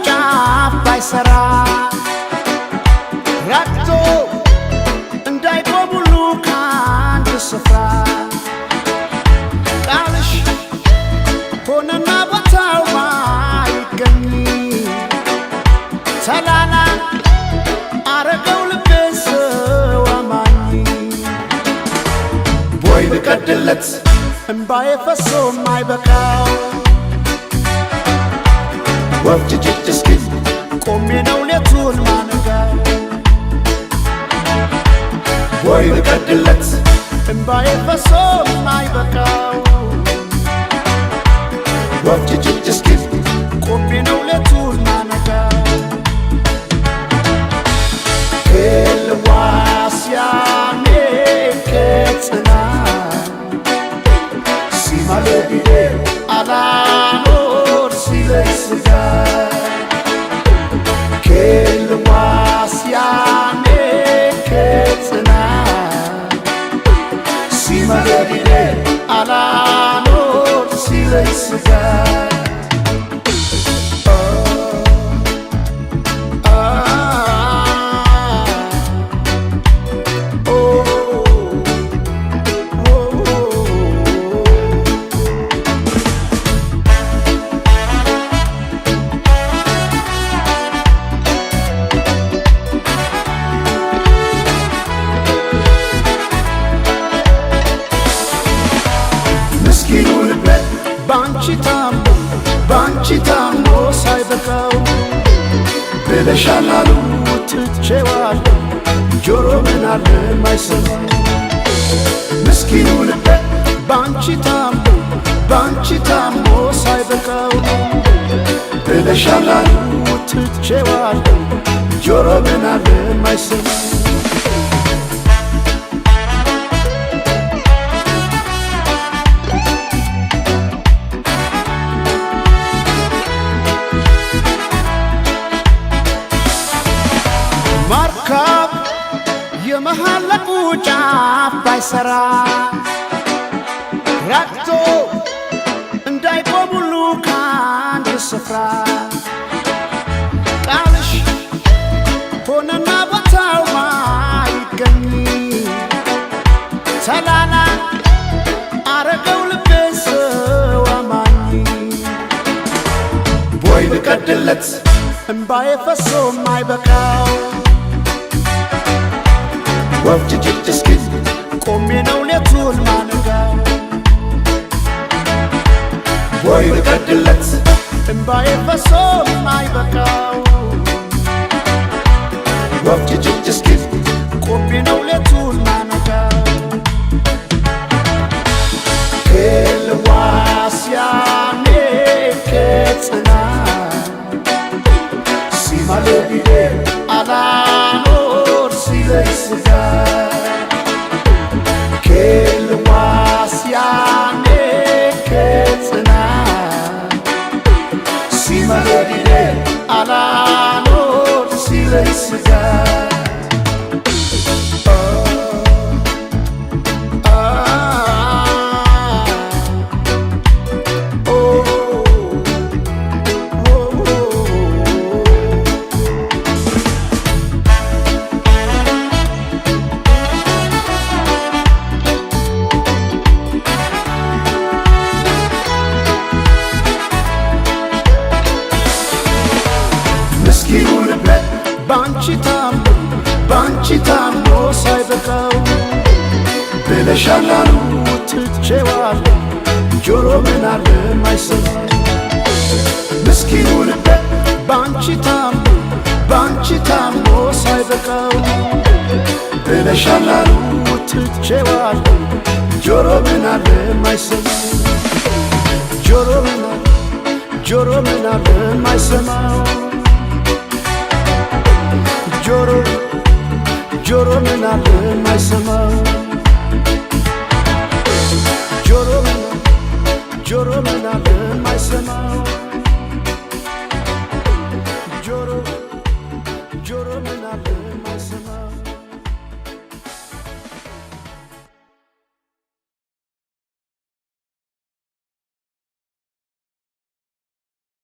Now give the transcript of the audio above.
ጫፍ ባይሰራ ረግቶ እንዳይቆም ሁሉ ከአንድ ስፍራ ቃልሽ ሆነና ቦታው ባይገኝ ሰላላ አረገው ልቤን ሰው አማኝ ቦይ ብቀድለት እምባዬ ፈሶ ማይበቃው ወፍጅጅት እስኪል ቆሜ ነው ሌቱን ማነጋው ቦይ ብቀድለት እምባዬ ፈሶ ማይበቃው ወፍጅጅት እስኪል ቆሜ ነው ሌቱን ማነጋው ኤልዋስያኔ ከጽና ሲማለቢዴ አላኖር ሲለስጋ ኤልዋስያኔ ከጽና ሲማለቢዴ አላኖር ሲለስጋ ባንቺ ታሞ ሳይበቃው ብለሻላሉ ትቼዋለሁ ጆሮ ምን አለ ማይሰማ ምስኪኑ ልቤ ባንቺ ታሞ ሳይበቃው ብለሻላሉ ትቼዋለሁ ጆሮ ምን አለ ማይሰማ ማርካብ የመሃለቁ ጫፍ ባይሰራ ረግቶ እንዳይቆም ሁሉ ከአንድ ስፍራ ቃልሽ ሆነና ቦታው ባይገኝ ሰላላ አረገው ልቤን ሰው አማኝ ቦይ ብቀድለት እምባዬ ፈሶ ማይበቃው ወፍጅጅት እስኪል ቆሜ ነው ሌቱን ማነጋው ቦይ ብቀድለት እምባዬ ፈሶ ማይበቃው ወፍጅጅት እስኪል ቆሜ ነው ሌቱን ማነጋው ኤልዋስያኔ ከጽና ሲማለቢዴ አላኖር ሲለስጋ ኤልዋስያኔ ከጽና ሲማለቢዴ አላኖር ሲለስጋ ምስኪኑ ልቤ ባንቺ ታሞ ሳይበቃው ብለሻላሉ ትቼዋለሁ ጆሮ ምን አለ ማይሰማ ምስኪኑ ልቤ ባንቺ ታሞ ሳይበቃው ብለሻላሉ ትቼዋለሁ ጆሮ ምን አለ ማይሰማ ጆሮ ምን አለ ማይሰማው ጆሮ ምን አለ ማይሰማው